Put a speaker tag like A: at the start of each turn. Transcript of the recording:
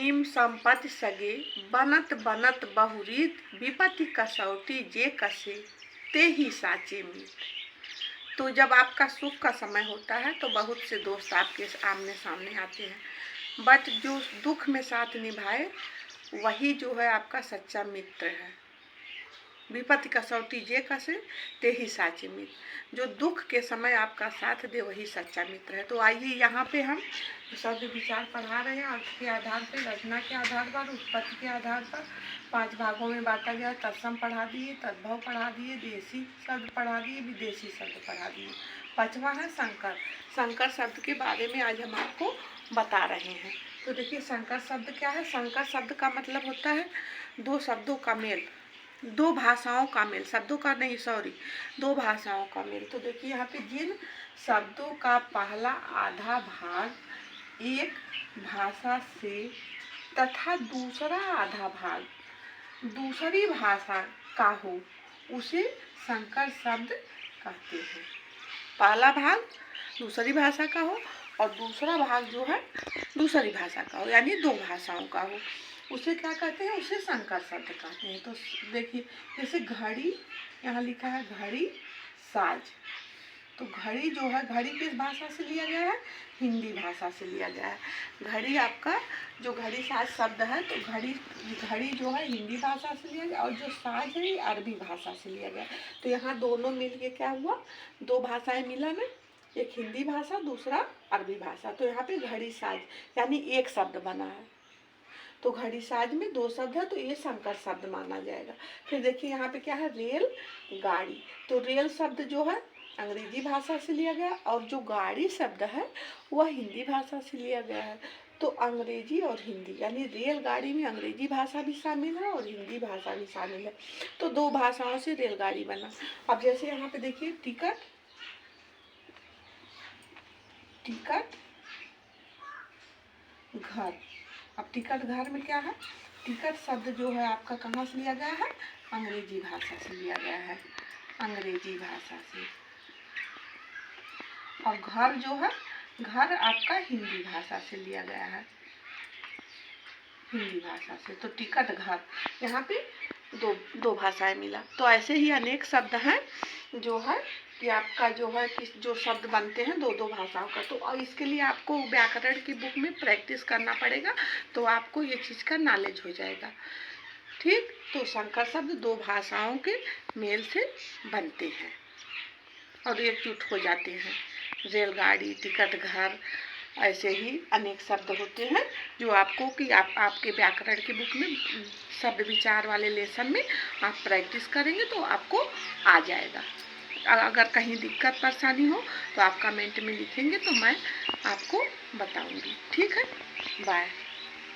A: नीम संपत्ति सगे बनत बनत बहुरीत विपत्ति कसौटी जे कसे ते ही साचे मीत। तो जब आपका सुख का समय होता है तो बहुत से दोस्त आपके आमने सामने आते हैं, बट जो दुख में साथ निभाए वही जो है आपका सच्चा मित्र है। विपत्ति कसौटी जे कसे ते ही साचे मित्र। जो दुख के समय आपका साथ दे वही सच्चा मित्र है। तो आइए यहाँ पे हम शब्द विचार पढ़ा रहे हैं। अर्थ के आधार पर, रचना के आधार पर, उत्पत्ति के आधार पर 5 भागों में बांटा गया। तत्सम पढ़ा दिए, तद्भव पढ़ा दिए, देशी शब्द पढ़ा दिए, विदेशी शब्द पढ़ा दिए। 5वां है संकर। संकर शब्द के बारे में आज हम आपको बता रहे हैं। तो देखिए संकर शब्द क्या है। संकर शब्द का मतलब होता है दो शब्दों का मेल, दो भाषाओं का मेल, शब्दों का नहीं सॉरी, दो भाषाओं का मेल। तो देखिए यहाँ पे जिन शब्दों का पहला आधा भाग एक भाषा से तथा दूसरा आधा भाग दूसरी भाषा का हो उसे संकर शब्द कहते हैं। पहला भाग दूसरी भाषा का हो और दूसरा भाग जो है दूसरी भाषा का हो, यानी दो भाषाओं का हो, उसे क्या कहते हैं, उसे संकर शब्द कहते हैं। तो देखिए जैसे घड़ी, यहाँ लिखा है घड़ी साज। तो घड़ी जो है, घड़ी किस भाषा से लिया गया है, हिंदी भाषा से लिया गया है। घड़ी आपका जो घड़ी साज शब्द है, तो घड़ी जो है हिंदी भाषा से लिया गया और जो साज है ये अरबी भाषा से लिया गया। तो यहाँ दोनों मिलके क्या हुआ, दो भाषाएं मिलन है, एक हिंदी भाषा दूसरा अरबी भाषा। तो यहाँ पे घड़ी साज यानी एक शब्द बना है। तो घड़ी साज में दो शब्द है तो ये संकर शब्द माना जाएगा। फिर देखिए यहाँ पे क्या है, रेल गाड़ी। तो रेल शब्द जो है अंग्रेजी भाषा से लिया गया और जो गाड़ी शब्द है वह हिंदी भाषा से लिया गया है। तो अंग्रेजी और हिंदी यानी रेलगाड़ी में अंग्रेजी भाषा भी शामिल है और हिंदी भाषा भी शामिल है। तो दो भाषाओं से रेलगाड़ी बना। अब जैसे यहाँ पे देखिए टिकट, टिकट घर। अब टिकट घर में क्या है, टिकट शब्द जो है आपका कहाँ से लिया गया है, अंग्रेजी भाषा से लिया गया है, अंग्रेजी भाषा से। और घर जो है, घर आपका हिंदी भाषा से लिया गया है, हिंदी भाषा से। तो टिकट घर, यहाँ पे दो भाषाएं मिला। तो ऐसे ही अनेक शब्द हैं जो है कि आपका जो है कि जो शब्द बनते हैं दो दो भाषाओं का। तो और इसके लिए आपको व्याकरण की बुक में प्रैक्टिस करना पड़ेगा, तो आपको ये चीज़ का नॉलेज हो जाएगा। ठीक, तो संकर शब्द दो भाषाओं के मेल से बनते हैं और एकजुट हो जाते हैं। रेलगाड़ी, टिकट घर, ऐसे ही अनेक शब्द होते हैं जो आपको कि आपके व्याकरण की बुक में शब्द विचार वाले लेसन में आप प्रैक्टिस करेंगे तो आपको आ जाएगा। अगर कहीं दिक्कत परेशानी हो तो आप कमेंट में लिखेंगे तो मैं आपको बताऊंगी। ठीक है, बाय।